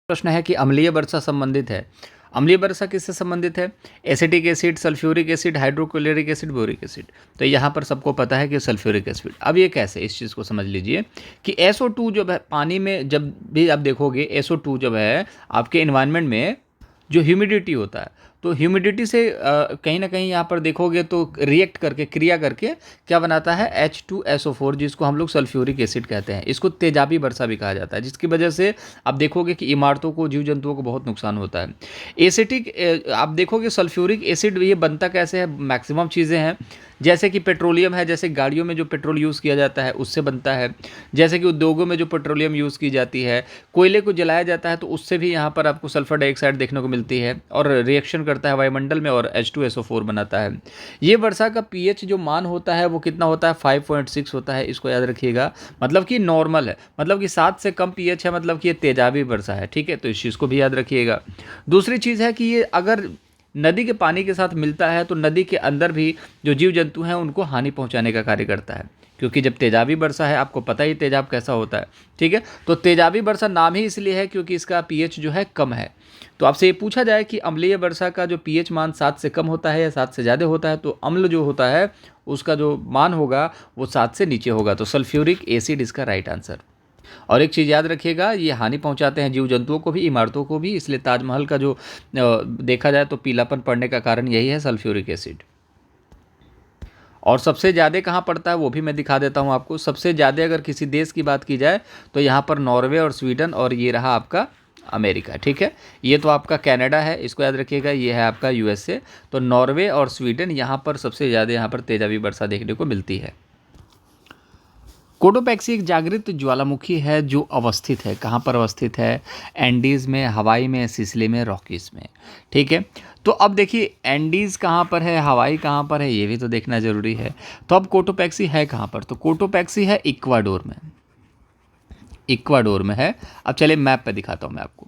प्रश्न है कि अम्लीय वर्षा संबंधित है। अम्लीय वर्षा किससे संबंधित है? Acetic acid, sulphuric acid, hydrochloric acid, boric acid. तो यहाँ पर सबको पता है कि सल्फ्यूरिक एसिड। अब ये कैसे, इस चीज़ को समझ लीजिए कि SO2 जब है पानी में, जब भी आप देखोगे SO2 जब है आपके इन्वायरमेंट में, जो ह्यूमिडिटी होता है, तो ह्यूमिडिटी से कहीं ना कहीं यहाँ पर देखोगे तो रिएक्ट करके, क्रिया करके क्या बनाता है? H2SO4, जिसको हम लोग सल्फ्यूरिक एसिड कहते हैं। इसको तेजाबी वर्षा भी कहा जाता है, जिसकी वजह से आप देखोगे कि इमारतों को, जीव जंतुओं को बहुत नुकसान होता है। एसिटिक आप देखोगे सल्फ्यूरिक एसिड ये बनता कैसे है? मैक्सिमम चीज़ें हैं, जैसे कि पेट्रोलियम है, जैसे गाड़ियों में जो पेट्रोल यूज़ किया जाता है उससे बनता है, जैसे कि उद्योगों में जो पेट्रोलियम यूज़ की जाती है, कोयले को जलाया जाता है तो उससे भी यहाँ पर आपको सल्फर डाइऑक्साइड देखने को मिलती है और रिएक्शन करता है वायुमंडल में और H2SO4 बनाता है। ये वर्षा का pH जो मान होता है वो कितना होता है? 5.6 होता है, इसको याद रखिएगा। मतलब कि नॉर्मल है, मतलब कि 7 से कम pH है, मतलब कि ये तेजाबी वर्षा है। ठीक है, तो इस चीज़ को भी याद रखिएगा। दूसरी चीज़ है कि ये अगर नदी के पानी के साथ मिलता है तो नदी के अंदर भी जो जीव जंतु हैं उनको हानि पहुंचाने का कार्य करता है, क्योंकि जब तेजाबी वर्षा है, आपको पता ही तेजाब कैसा होता है। ठीक है, तो तेजाबी वर्षा नाम ही इसलिए है क्योंकि इसका pH जो है कम है। तो आपसे ये पूछा जाए कि अम्लीय वर्षा का जो pH मान 7 से कम होता है या 7 से ज़्यादा होता है, तो अम्ल जो होता है उसका जो मान होगा वो 7 से नीचे होगा। तो सल्फ्यूरिक एसिड इसका राइट आंसर। और एक चीज़ याद रखिएगा, ये हानि पहुंचाते हैं जीव जंतुओं को भी, इमारतों को भी, इसलिए ताजमहल का जो देखा जाए तो पीलापन पड़ने का कारण यही है, सल्फ्यूरिक एसिड। और सबसे ज़्यादा कहाँ पड़ता है वो भी मैं दिखा देता हूँ आपको। सबसे ज़्यादा अगर किसी देश की बात की जाए तो यहाँ पर नॉर्वे और स्वीडन, और ये रहा आपका अमेरिका। ठीक है, ये तो आपका कनाडा है, इसको याद रखिएगा। ये है आपका USA। तो नॉर्वे और स्वीडन, यहाँ पर सबसे ज़्यादा यहाँ पर तेजाबी वर्षा देखने को मिलती है। कोटोपैक्सी एक जागृत ज्वालामुखी है जो अवस्थित है, कहाँ पर अवस्थित है? एंडीज़ में, हवाई में, सिसिली में, रॉकीज़ में। ठीक है, तो अब देखिए एंडीज़ कहाँ पर है, हवाई कहाँ पर है, ये भी तो देखना ज़रूरी है। तो अब कोटोपैक्सी है कहाँ पर? तो कोटोपैक्सी है इक्वाडोर में, इक्वाडोर में है। अब चलिए मैप पे दिखाता हूँ मैं आपको।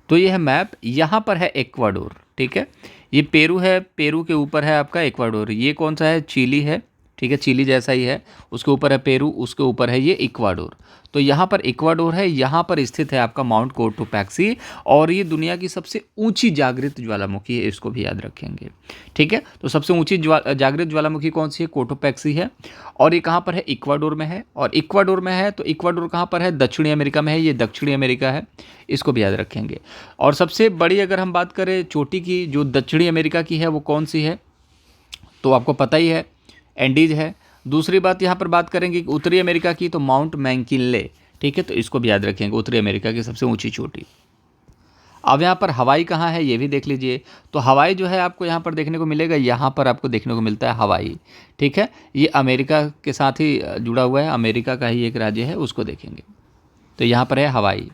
तो ये है मैप, यहाँ पर है इक्वाडोर। ठीक है, ये पेरू है, पेरू के ऊपर है आपका इक्वाडोर। ये कौन सा है? चिली है। ठीक है, चिली जैसा ही है, उसके ऊपर है पेरू, उसके ऊपर है ये इक्वाडोर। तो यहाँ पर इक्वाडोर है, यहाँ पर स्थित है आपका माउंट कोटोपैक्सी, और ये दुनिया की सबसे ऊंची जागृत ज्वालामुखी है, इसको भी याद रखेंगे। ठीक है, तो सबसे ऊंची जागृत ज्वालामुखी कौन सी है? कोटोपैक्सी है। और ये कहाँ पर है? इक्वाडोर में है। और इक्वाडोर में है तो इक्वाडोर कहाँ पर है? दक्षिणी अमेरिका में है, ये दक्षिणी अमेरिका है, इसको भी याद रखेंगे। और सबसे बड़ी अगर हम बात करें चोटी की, जो दक्षिणी अमेरिका की है, वो कौन सी है? तो आपको पता ही है, एंडीज है। दूसरी बात यहाँ पर बात करेंगे कि उत्तरी अमेरिका की, तो माउंट मैकिनले। ठीक है, तो इसको भी याद रखेंगे, उत्तरी अमेरिका की सबसे ऊंची चोटी। अब यहाँ पर हवाई कहाँ है ये भी देख लीजिए। तो हवाई जो है आपको यहाँ पर देखने को मिलेगा, यहाँ पर आपको देखने को मिलता है हवाई। ठीक है, ये अमेरिका के साथ ही जुड़ा हुआ है, अमेरिका का ही एक राज्य है, उसको देखेंगे। तो यहाँ पर है हवाई।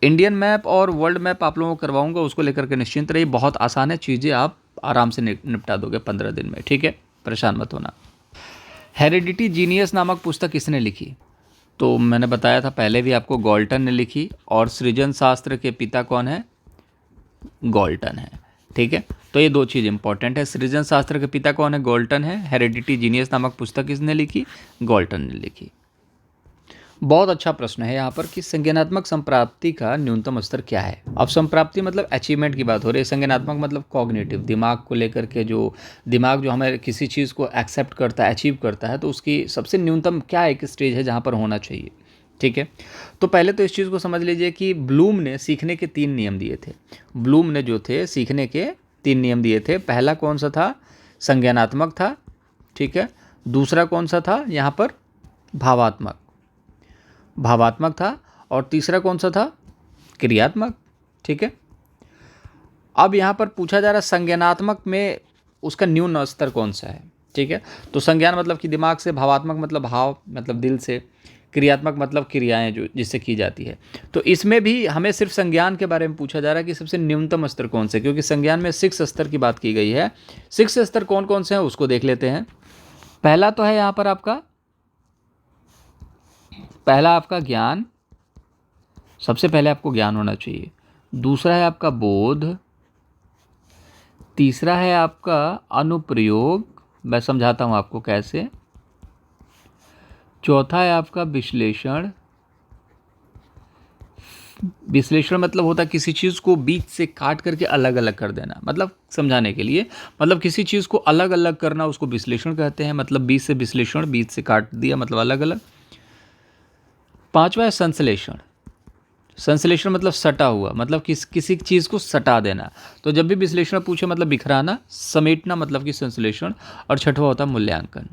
इंडियन मैप और वर्ल्ड मैप आप लोगों को करवाऊंगा, उसको लेकर के निश्चिंत रहिए, बहुत आसान है, चीज़ें आप आराम से निपटा दोगे 15 दिन में। ठीक है, परेशान मत होना। हेरिडिटी जीनियस नामक पुस्तक किसने लिखी? तो मैंने बताया था पहले भी आपको, गॉल्टन ने लिखी। और सृजन शास्त्र के पिता कौन है? गॉल्टन है। ठीक है, तो ये दो चीज़ इंपॉर्टेंट है, सृजन शास्त्र के पिता कौन है? गॉल्टन है। हेरिडिटी जीनियस नामक पुस्तक किसने लिखी? गॉल्टन ने लिखी। बहुत अच्छा प्रश्न है यहाँ पर कि संज्ञानात्मक संप्राप्ति का न्यूनतम स्तर क्या है। अब संप्राप्ति मतलब अचीवमेंट की बात हो रही है, संज्ञानात्मक मतलब कॉग्निटिव, दिमाग को लेकर के, जो दिमाग जो हमें किसी चीज़ को एक्सेप्ट करता है, अचीव करता है, तो उसकी सबसे न्यूनतम क्या एक स्टेज है जहाँ पर होना चाहिए। ठीक है, तो पहले तो इस चीज़ को समझ लीजिए कि ब्लूम ने सीखने के 3 नियम दिए थे। ब्लूम ने जो थे सीखने के 3 नियम दिए थे। पहला कौन सा था? संज्ञानात्मक था। ठीक है, दूसरा कौन सा था यहाँ पर? भावात्मक, भावात्मक था। और तीसरा कौन सा था? क्रियात्मक। ठीक है, अब यहाँ पर पूछा जा रहा है संज्ञानात्मक में उसका न्यून स्तर कौन सा है। ठीक है, तो संज्ञान मतलब कि दिमाग से, भावात्मक मतलब भाव मतलब दिल से, क्रियात्मक मतलब क्रियाएं जो जिससे की जाती है। तो इसमें भी हमें सिर्फ संज्ञान के बारे में पूछा जा रहा है कि सबसे न्यूनतम स्तर कौन से, क्योंकि संज्ञान में 6 स्तर की बात की गई है। 6 स्तर कौन कौन से हैं उसको देख लेते हैं। पहला तो है यहाँ पर आपका, पहला आपका ज्ञान, सबसे पहले आपको ज्ञान होना चाहिए। दूसरा है आपका बोध। तीसरा है आपका अनुप्रयोग, मैं समझाता हूँ आपको कैसे। चौथा है आपका विश्लेषण। विश्लेषण मतलब होता है किसी चीज़ को बीच से काट करके अलग अलग कर देना, मतलब समझाने के लिए, मतलब किसी चीज़ को अलग अलग करना उसको विश्लेषण कहते हैं। मतलब बीच से विश्लेषण, बीच से काट दिया मतलब अलग अलग। पांचवा है संश्लेषण। संश्लेषण मतलब सटा हुआ, मतलब किसी चीज़ को सटा देना। तो जब भी विश्लेषण पूछे मतलब बिखराना, समेटना मतलब कि संश्लेषण। और छठवा होता है मूल्यांकन।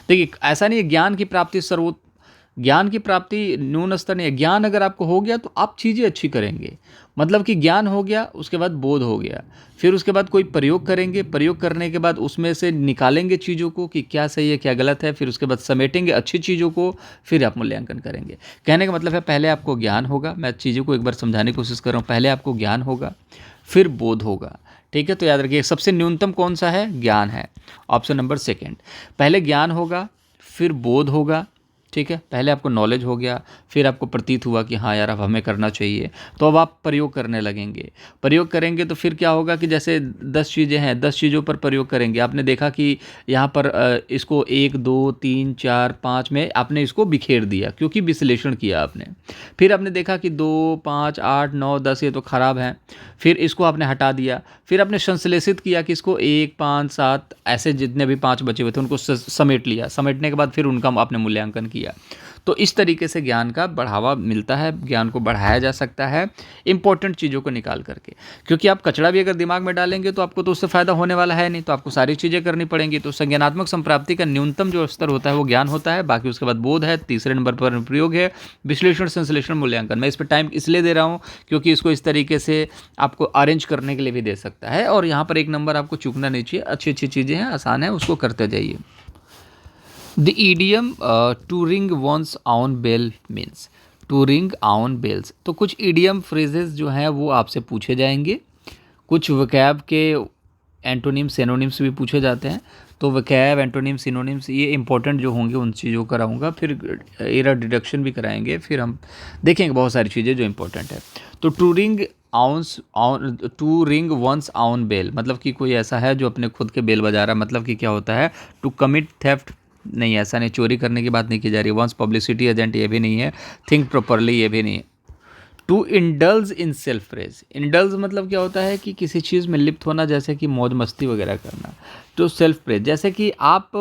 देखिए ऐसा नहीं है ज्ञान की प्राप्ति न्यून स्तर नहीं है। ज्ञान अगर आपको हो गया तो आप चीज़ें अच्छी करेंगे। मतलब कि ज्ञान हो गया, उसके बाद बोध हो गया, फिर उसके बाद कोई प्रयोग करेंगे, प्रयोग करने के बाद उसमें से निकालेंगे चीज़ों को कि क्या सही है क्या गलत है, फिर उसके बाद समेटेंगे अच्छी चीज़ों को, फिर आप मूल्यांकन करेंगे। कहने का मतलब है पहले आपको ज्ञान होगा, मैं चीज़ों को एक बार समझाने की कोशिश कर रहा हूँ, पहले आपको ज्ञान होगा फिर बोध होगा। ठीक है, तो याद रखिए सबसे न्यूनतम कौन सा है, ज्ञान है। ऑप्शन नंबर सेकेंड, पहले ज्ञान होगा फिर बोध होगा। ठीक है, पहले आपको नॉलेज हो गया, फिर आपको प्रतीत हुआ कि हाँ यार अब हमें करना चाहिए, तो अब आप प्रयोग करने लगेंगे। प्रयोग करेंगे तो फिर क्या होगा कि जैसे 10 चीज़ें हैं, 10 चीज़ों पर प्रयोग करेंगे। आपने देखा कि यहाँ पर इसको 1 2 3 4 5 में आपने इसको बिखेर दिया क्योंकि विश्लेषण किया आपने। फिर आपने देखा कि 2 5 8 9 10 ये तो खराब है, फिर इसको आपने हटा दिया। फिर आपने संश्लेषित किया कि इसको 1 5 7 ऐसे जितने भी 5 बचे हुए थे उनको समेट लिया। समेटने के बाद फिर उनका आपने मूल्यांकन किया। तो इस तरीके से ज्ञान का बढ़ावा मिलता है, ज्ञान को बढ़ाया जा सकता है इंपॉर्टेंट चीज़ों को निकाल करके। क्योंकि आप कचरा भी अगर दिमाग में डालेंगे तो आपको तो उससे फ़ायदा होने वाला है नहीं, तो आपको सारी चीज़ें करनी पड़ेंगी। तो संज्ञानात्मक संप्राप्ति का न्यूनतम जो स्तर होता है वो ज्ञान होता है, बाकी उसके बाद बोध है, तीसरे नंबर पर प्रयोग है, विश्लेषण संश्लेषण मूल्यांकन। मैं इस पर टाइम इसलिए दे रहा हूँ क्योंकि इसको इस तरीके से आपको अरेंज करने के लिए भी दे सकता है, और यहाँ पर एक नंबर आपको चूकना नहीं चाहिए। अच्छी अच्छी चीज़ें हैं, आसान है, उसको करते जाइए। The idiom to ring one's own bell means to ring own bells। तो कुछ idiom phrases जो हैं वो आपसे पूछे जाएंगे। कुछ vocab के एंटोनिम्स सिनोनिम्स भी पूछे जाते हैं। तो vocab एंटोनिम्स सिनोनिम्स ये इंपॉर्टेंट जो होंगे उन चीज़ों को कराऊंगा, फिर एरर डिडक्शन भी कराएंगे, फिर हम देखेंगे बहुत सारी चीज़ें जो इंपॉर्टेंट है। तो टू रिंग वंस आउन बेल मतलब कि कोई ऐसा है जो अपने खुद के बेल बजा रहा है। मतलब कि क्या होता है, टू कमिट थेफ्ट नहीं, ऐसा नहीं, चोरी करने की बात नहीं की जा रही। वंस पब्लिसिटी एजेंट ये भी नहीं है। थिंक प्रॉपरली ये भी नहीं है। To indulge in self praise, indulge मतलब क्या होता है कि किसी चीज़ में लिप्त होना, जैसे कि मौज मस्ती वगैरह करना। तो सेल्फ प्रेज जैसे कि आप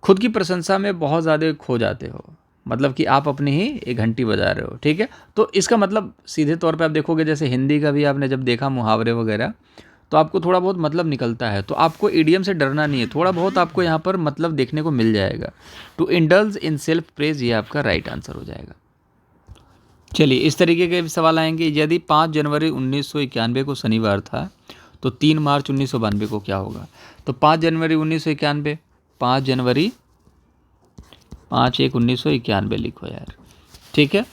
खुद की प्रशंसा में बहुत ज़्यादा खो जाते हो, मतलब कि आप अपनी ही एक घंटी बजा रहे हो। ठीक है, तो इसका मतलब सीधे तौर पे आप देखोगे, जैसे हिंदी का भी आपने जब देखा मुहावरे वगैरह, तो आपको थोड़ा बहुत मतलब निकलता है। तो आपको इडियम से डरना नहीं है, थोड़ा बहुत आपको यहाँ पर मतलब देखने को मिल जाएगा। To indulge in self praise ये आपका राइट आंसर हो जाएगा। चलिए इस तरीके के सवाल आएंगे। यदि 5 जनवरी 1991 को शनिवार था तो 3 मार्च 1992 को क्या होगा। तो 5 जनवरी 1991, 5 जनवरी 5/1/1991 लिखो यार। ठीक है,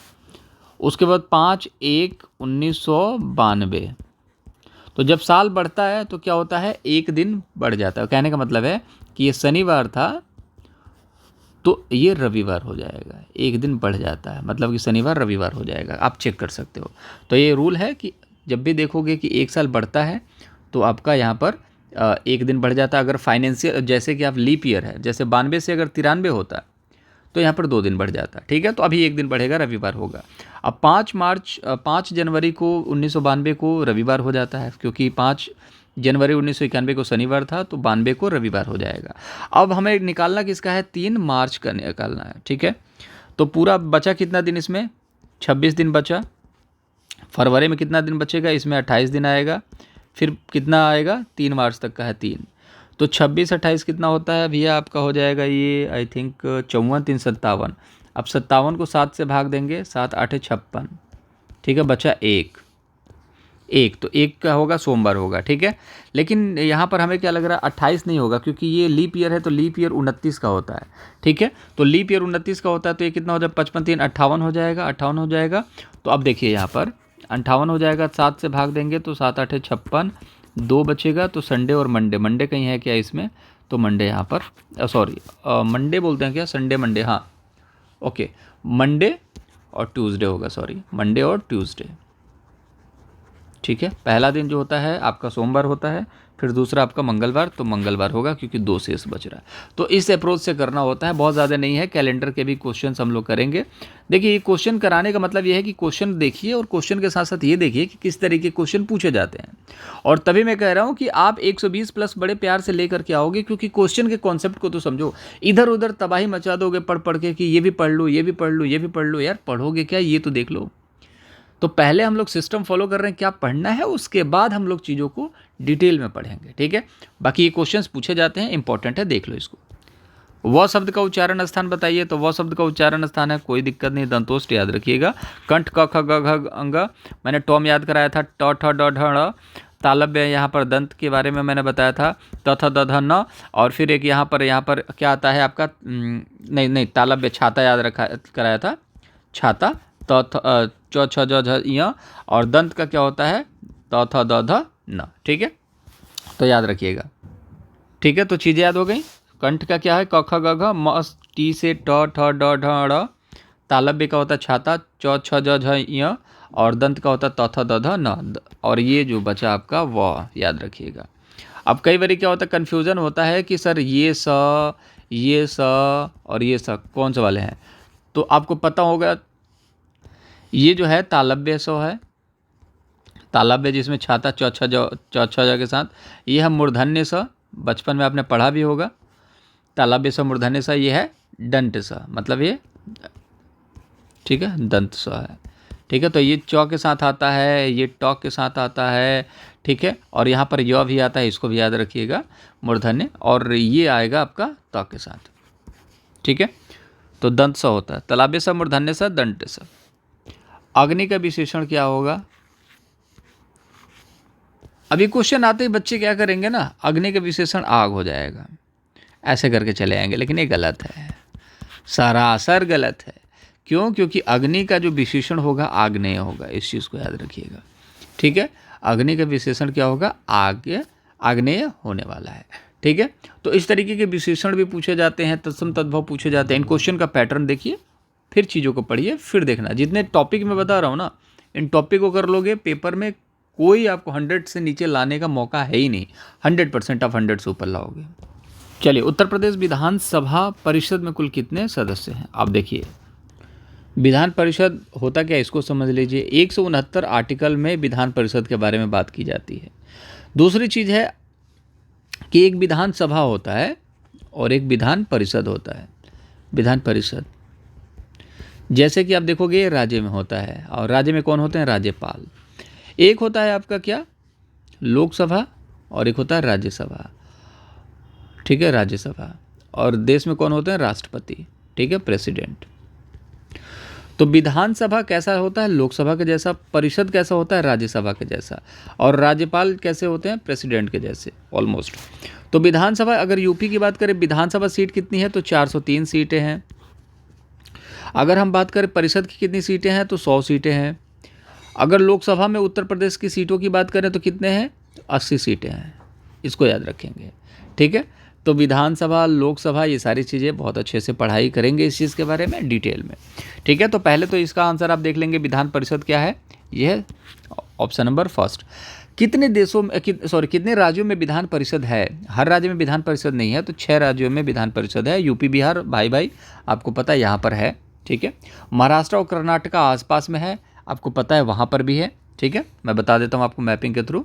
उसके बाद 5/1/1992। तो जब साल बढ़ता है तो क्या होता है, एक दिन बढ़ जाता है। कहने का मतलब है कि ये शनिवार था तो ये रविवार हो जाएगा, एक दिन बढ़ जाता है, मतलब कि शनिवार रविवार हो जाएगा। आप चेक कर सकते हो। तो ये रूल है कि जब भी देखोगे कि एक साल बढ़ता है तो आपका यहाँ पर एक दिन बढ़ जाता है। अगर फाइनेंशियल जैसे कि आप लीप ईयर है, जैसे 92 से अगर 93 होता तो यहाँ पर 2 दिन बढ़ जाता। ठीक है, तो अभी एक दिन बढ़ेगा, रविवार होगा। अब 5 जनवरी को 1992 को रविवार हो जाता है, क्योंकि 5 जनवरी 1991 को शनिवार था तो 92 को रविवार हो जाएगा। अब हमें निकालना किसका है, 3 मार्च का निकालना है। ठीक है, तो पूरा बचा कितना दिन, इसमें 26 दिन बचा। फरवरी में कितना दिन बचेगा, इसमें 28 दिन आएगा। फिर कितना आएगा, 3 मार्च तक का है 3, तो 26 28 कितना होता है भैया, आपका हो जाएगा ये आई थिंक 54 3 57। अब 57 को 7 से भाग देंगे, 7 8 56। ठीक है, बचा एक तो एक का होगा, सोमवार होगा। ठीक है, लेकिन यहाँ पर हमें क्या लग रहा है, 28 नहीं होगा, क्योंकि ये लीप ईयर है तो लीप ईयर 29 का होता है। ठीक है, तो लीप ईयर 29 का होता है, तो ये कितना हो जाएगा, 55 3 58 हो जाएगा, 58 हो जाएगा। तो अब देखिए यहाँ पर 58 हो जाएगा, 7 से भाग देंगे तो 7 8 56, 2 बचेगा। तो संडे और मंडे कहीं है क्या इसमें, तो मंडे यहाँ पर सॉरी मंडे बोलते हैं क्या, संडे मंडे, हाँ ओके, मंडे और ट्यूसडे होगा, सॉरी मंडे और ट्यूसडे। ठीक है, पहला दिन जो होता है आपका सोमवार होता है, फिर दूसरा आपका मंगलवार, तो मंगलवार होगा क्योंकि 2 शेष बच रहा है। तो इस अप्रोच से करना होता है, बहुत ज़्यादा नहीं है। कैलेंडर के भी क्वेश्चन हम लोग करेंगे। देखिए ये क्वेश्चन कराने का मतलब ये है कि क्वेश्चन देखिए और क्वेश्चन के साथ साथ ये देखिए कि किस तरीके के क्वेश्चन पूछे जाते हैं। और तभी मैं कह रहा हूँ कि आप 120 प्लस बड़े प्यार से लेकर के आओगे, क्योंकि क्वेश्चन के कॉन्सेप्ट को तो समझो। इधर उधर तबाही मचा दोगे पढ़ पढ़ के कि ये भी पढ़ लो, ये भी पढ़ लो, ये भी पढ़ लो। यार पढ़ोगे क्या, ये तो देख लो। तो पहले हम लोग सिस्टम फॉलो कर रहे हैं, क्या पढ़ना है, उसके बाद हम लोग चीज़ों को डिटेल में पढ़ेंगे, ठीक है। बाकी ये क्वेश्चंस पूछे जाते हैं, इंपॉर्टेंट है, देख लो इसको। वह शब्द का उच्चारण स्थान बताइए, तो वह शब्द का उच्चारण स्थान है, कोई दिक्कत नहीं, दंतोष्ट याद रखिएगा। कंठ क ख ग घ अंग, मैंने टॉम याद कराया था, ट ठ ड ढ ण। तालव्य यहाँ पर दंत के बारे में मैंने बताया था, त थ द ध न। और फिर एक यहाँ पर क्या आता है आपका, नहीं तालव्य छाता याद रखा कराया था, छाता, त च छ ज झ य। और दंत का क्या होता है, त थ द ध न, ठीक है, तो याद रखिएगा, ठीक है। तो चीज़ें याद हो गई। कंठ का क्या है, क ख ग घ, म टी से ट ठ ड ढ ड़। तालव्य का होता है छाता, च छ ज झ य। और दंत का होता है त थ द ध न। और ये जो बचा आपका व याद रखिएगा। अब कई बार क्या होता है, कन्फ्यूज़न होता है कि सर ये स और ये स कौन से वाले हैं। तो आपको पता होगा ये जो है तालव्य स है, तालव्य जिसमें छाता च छ ज के साथ। ये है मूर्धन्य स, बचपन में आपने पढ़ा भी होगा। तालव्य स मूर्धन्य स, ये है दंत स, मतलब ये, ठीक है, दंत स है, ठीक है। तो ये च के साथ आता है, ये ट के साथ आता है, ठीक है। और यहाँ पर य भी आता है, इसको भी याद रखिएगा, मूर्धन्य। और ये आएगा आपका त के साथ, ठीक है। तो दंत स होता है, तालव्य स मूर्धन्य स दंत स। अग्नि का विशेषण क्या होगा। अभी क्वेश्चन आते ही बच्चे क्या करेंगे ना, अग्नि का विशेषण आग हो जाएगा, ऐसे करके चले आएंगे, लेकिन ये गलत है, सरासर गलत है। क्यों, क्योंकि अग्नि का जो विशेषण होगा आग्नेय होगा, इस चीज़ को याद रखिएगा, ठीक है। अग्नि का विशेषण क्या होगा, आग्नेय होने वाला है, ठीक है। तो इस तरीके के विशेषण भी पूछे जाते हैं, तत्सम तद्भव पूछे जाते हैं। इन क्वेश्चन का पैटर्न देखिए, फिर चीज़ों को पढ़िए, फिर देखना। जितने टॉपिक मैं बता रहा हूँ ना, इन टॉपिक को कर लोगे, पेपर में कोई आपको 100 से नीचे लाने का मौका है ही नहीं, 100% आप 100 से ऊपर लाओगे। चलिए, उत्तर प्रदेश विधानसभा परिषद में कुल कितने सदस्य हैं। आप देखिए, विधान परिषद होता क्या, इसको समझ लीजिए। 169 आर्टिकल में विधान परिषद के बारे में बात की जाती है। दूसरी चीज़ है कि एक विधानसभा होता है और एक विधान परिषद होता है। विधान परिषद जैसे कि आप देखोगे ये राज्य में होता है, और राज्य में कौन होते हैं, राज्यपाल। एक होता है आपका क्या, लोकसभा, और एक होता है राज्यसभा, ठीक है, राज्यसभा। और देश में कौन होते हैं, राष्ट्रपति, ठीक है, प्रेसिडेंट। तो विधानसभा कैसा होता है, लोकसभा के जैसा। परिषद कैसा होता है, राज्यसभा के जैसा। और राज्यपाल कैसे होते हैं, प्रेसिडेंट के जैसे ऑलमोस्ट। तो विधानसभा, अगर यूपी की बात करें, विधानसभा सीट कितनी है, तो 403 सीटें हैं। अगर हम बात करें परिषद की कितनी सीटें हैं, तो 100 सीटें हैं। अगर लोकसभा में उत्तर प्रदेश की सीटों की बात करें तो कितने हैं, 80 सीटें हैं। इसको याद रखेंगे, ठीक है। तो विधानसभा, लोकसभा, ये सारी चीज़ें बहुत अच्छे से पढ़ाई करेंगे इस चीज़ के बारे में डिटेल में, ठीक है। तो पहले तो इसका आंसर आप देख लेंगे, विधान परिषद क्या है, ये है ऑप्शन नंबर फर्स्ट। कितने देशों में कितने राज्यों में विधान परिषद है। हर राज्य में विधान परिषद नहीं है, तो 6 राज्यों में विधान परिषद है। यूपी बिहार भाई आपको पता है यहाँ पर है, ठीक है। महाराष्ट्र और कर्नाटक आसपास में है, आपको पता है वहाँ पर भी है, ठीक है। मैं बता देता हूँ आपको मैपिंग के थ्रू।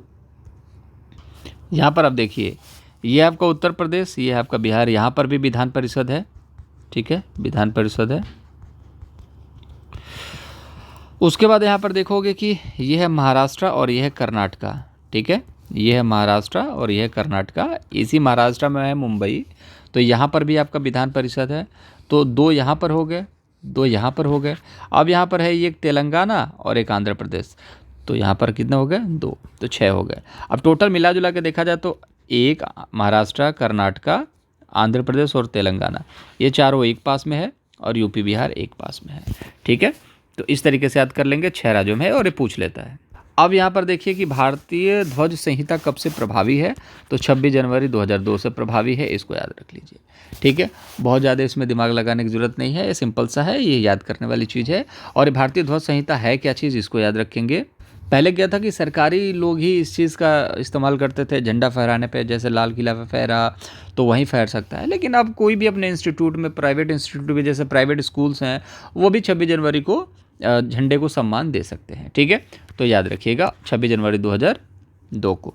यहाँ पर आप देखिए, ये आपका उत्तर प्रदेश, ये है आपका बिहार, यहाँ पर भी विधान परिषद है, ठीक है, विधान परिषद है। उसके बाद यहाँ पर देखोगे कि ये है महाराष्ट्र और ये है कर्नाटका, ठीक है। ये है महाराष्ट्र और ये है कर्नाटका। इसी महाराष्ट्र में है मुंबई, तो यहाँ पर भी आपका विधान परिषद है। तो 2 यहाँ पर हो गए, 2 यहाँ पर हो गए। अब यहाँ पर है ये एक तेलंगाना और एक आंध्र प्रदेश, तो यहाँ पर कितने हो गए, 2, तो 6 हो गए। अब टोटल मिला जुला के देखा जाए तो एक महाराष्ट्र, कर्नाटका, आंध्र प्रदेश और तेलंगाना, ये चारों एक पास में है, और यूपी बिहार एक पास में है, ठीक है। तो इस तरीके से याद कर लेंगे, 6 राज्यों में है, और ये पूछ लेता है। अब यहाँ पर देखिए कि भारतीय ध्वज संहिता कब से प्रभावी है, तो 26 जनवरी 2002 से प्रभावी है, इसको याद रख लीजिए, ठीक है। बहुत ज़्यादा इसमें दिमाग लगाने की ज़रूरत नहीं है, ये सिंपल सा है, ये याद करने वाली चीज़ है। और ये भारतीय ध्वज संहिता है क्या चीज़, इसको याद रखेंगे, पहले क्या था कि सरकारी लोग ही इस चीज़ का इस्तेमाल करते थे, झंडा फहराने पे, जैसे लाल किला पे फहरा तो वहीं फहर सकता है। लेकिन अब कोई भी अपने इंस्टीट्यूट में, प्राइवेट इंस्टीट्यूट भी, जैसे प्राइवेट स्कूल्स हैं, वो भी 26 जनवरी को झंडे को सम्मान दे सकते हैं। ठीक है, तो याद रखिएगा 26 जनवरी 2002 को।